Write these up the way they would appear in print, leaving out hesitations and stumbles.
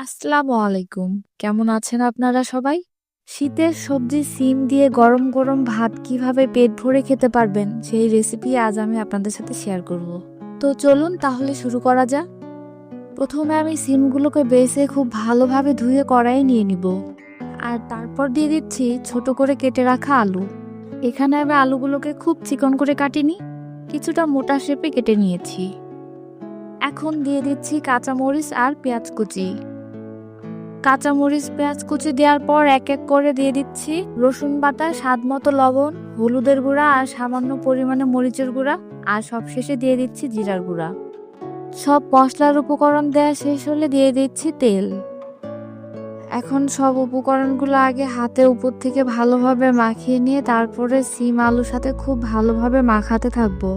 আসসালামু আলাইকুম। কেমন আছেন আপনারা সবাই? শীতের সবজি সিম দিয়ে গরম গরম ভাত কিভাবে পেট ভরে খেতে পারবেন সেই রেসিপি আজ আমি আপনাদের সাথে শেয়ার করব। তো চলুন তাহলে শুরু করা যাক। প্রথমে আমি সিমগুলোকে বেছে খুব ভালোভাবে ধুয়ে কড়াইয়ে নিয়ে নিব। আর তারপর দিয়ে দিচ্ছি ছোট করে কেটে রাখা আলু। এখানে আমি আলুগুলোকে খুব চিকন করে কাটিনি, কিছুটা মোটা শেপে কেটে নিয়েছি। এখন দিয়ে দিচ্ছি কাঁচামরিচ আর পেঁয়াজ কুচি। কাঁচামরিচ পেঁয়াজ কুচি দেওয়ার পর এক এক করে দিয়ে দিচ্ছি রসুন বাটা, স্বাদ মতো লবণ, হলুদের গুঁড়া আর সামান্য পরিমাণে মরিচের গুঁড়া, আর সবশেষে দিয়ে দিচ্ছি জিরার গুঁড়া। সব মশলার উপকরণ দেওয়া শেষ হলে দিয়ে দিচ্ছি তেল। এখন সব উপকরণগুলো আগে হাতে উপর থেকে ভালোভাবে মাখিয়ে নিয়ে তারপরে সিম আলুর সাথে খুব ভালোভাবে মাখাতে থাকবো।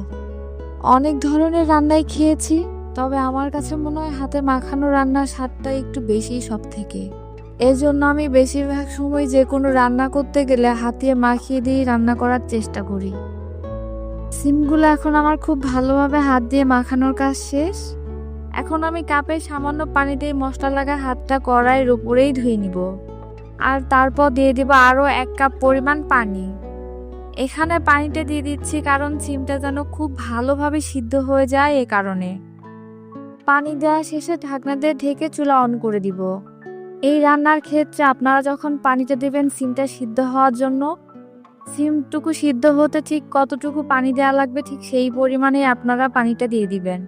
অনেক ধরনের রান্নাই খেয়েছি, তবে আমার কাছে মনে হয় হাতে মাখানো রান্নার স্বাদটা একটু বেশি সব থেকে। এর জন্য আমি বেশিরভাগ সময় যে কোনো রান্না করতে গেলে হাতে মাখিয়ে দিয়ে রান্না করার চেষ্টা করি। সিমগুলো এখন আমার খুব ভালোভাবে হাত দিয়ে মাখানোর কাজ শেষ। এখন আমি কাপে সামান্য পানি দিয়ে মশলা লাগা হাতটা কড়াইয়ের উপরেই ধুয়ে নিব। আর তারপর দিয়ে দিব আরও 1 কাপ পরিমাণ পানি। এখানে পানিটা দিয়ে দিচ্ছি কারণ সিমটা যেন খুব ভালোভাবে সিদ্ধ হয়ে যায়, এ কারণে। পানি দেওয়া শেষে ঢাকনা দিয়ে ঢেকে চুলা অন করে দিব। এই রান্নার ক্ষেত্রে আপনারা যখন পানিটা দেবেন সিমটা সিদ্ধ হওয়ার জন্য, সিমটুকু সিদ্ধ হতে ঠিক কতটুকু পানি দেওয়া লাগবে ঠিক সেই পরিমাণে আপনারা পানিটা দিয়ে দিবেন।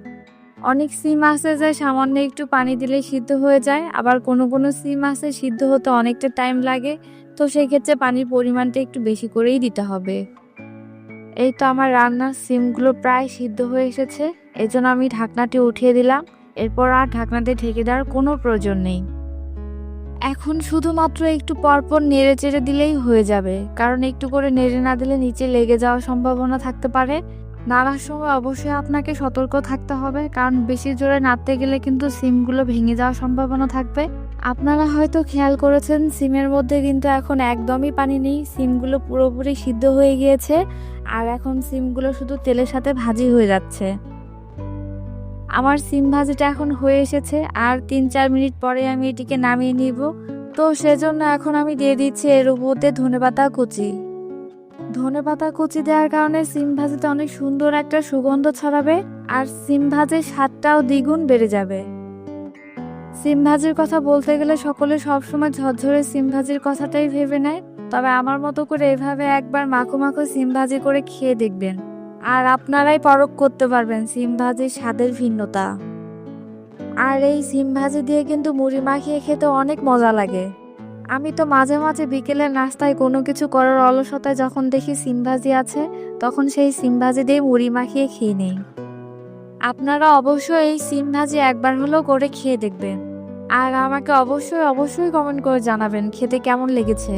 অনেক সিম আছে যে সামান্য একটু পানি দিলেই সিদ্ধ হয়ে যায়, আবার কোনো কোনো সিম আছে সিদ্ধ হতে অনেকটা টাইম লাগে, তো সেই ক্ষেত্রে পানির পরিমাণটা একটু বেশি করেই দিতে হবে। এই তো আমার রান্নার সিমগুলো প্রায় সিদ্ধ হয়ে এসেছে, এজন্য আমি ঢাকনাটি উঠিয়ে দিলাম। এরপর আর ঢাকনাতে ঢেকে দেওয়ার কোনো প্রয়োজন নেই। এখন শুধুমাত্র একটু পরপর নেড়ে চেড়ে দিলেই হয়ে যাবে, কারণ একটু করে নেড়ে না দিলে নিচে লেগে যাওয়ার সম্ভাবনা থাকতে পারে। নাড়ার সময় অবশ্যই আপনাকে সতর্ক থাকতে হবে, কারণ বেশি জোরে নাড়তে গেলে কিন্তু সিমগুলো ভেঙে যাওয়ার সম্ভাবনা থাকবে। আপনারা হয়তো খেয়াল করেছেন সিমের মধ্যে কিন্তু এখন একদমই পানি নেই, সিমগুলো পুরোপুরি সিদ্ধ হয়ে গিয়েছে। আর এখন সিমগুলো শুধু তেলের সাথে ভাজি হয়ে যাচ্ছে। আমার সিম ভাজিটা এখন হয়ে এসেছে, আর 3-4 মিনিট পরে আমি এটিকে নামিয়ে নিব। তো সেজন্য এখন আমি দিয়ে দিচ্ছি এর উপরে ধনেপাতা কুচি। ধনেপাতা কুচি দেওয়ার কারণে সিম ভাজিতে অনেক সুন্দর একটা সুগন্ধ ছড়াবে, আর সিম ভাজির স্বাদটাও দ্বিগুণ বেড়ে যাবে। সিম ভাজির কথা বলতে গেলে সকলে সবসময় ঝরঝরে সিম ভাজির কথাটাই ভেবে নেয়, তবে আমার মতো করে এভাবে একবার মাখো মাখো সিম ভাজি করে খেয়ে দেখবেন, আর আপনারাই পরখ করতে পারবেন সিম ভাজির স্বাদের ভিন্নতা। আর এই সিম ভাজি দিয়ে কিন্তু মুড়ি মাখিয়ে খেতে অনেক মজা লাগে। আমি তো মাঝে মাঝে বিকেলের নাস্তায় কোনো কিছু করার অলসতায় যখন দেখি সিম ভাজি আছে, তখন সেই সিম ভাজি দিয়ে মুড়ি মাখিয়ে খেয়ে নেই। আপনারা অবশ্যই এই সিম ভাজি একবার হলেও করে খেয়ে দেখবেন, আর আমাকে অবশ্যই অবশ্যই কমেন্ট করে জানাবেন খেতে কেমন লেগেছে।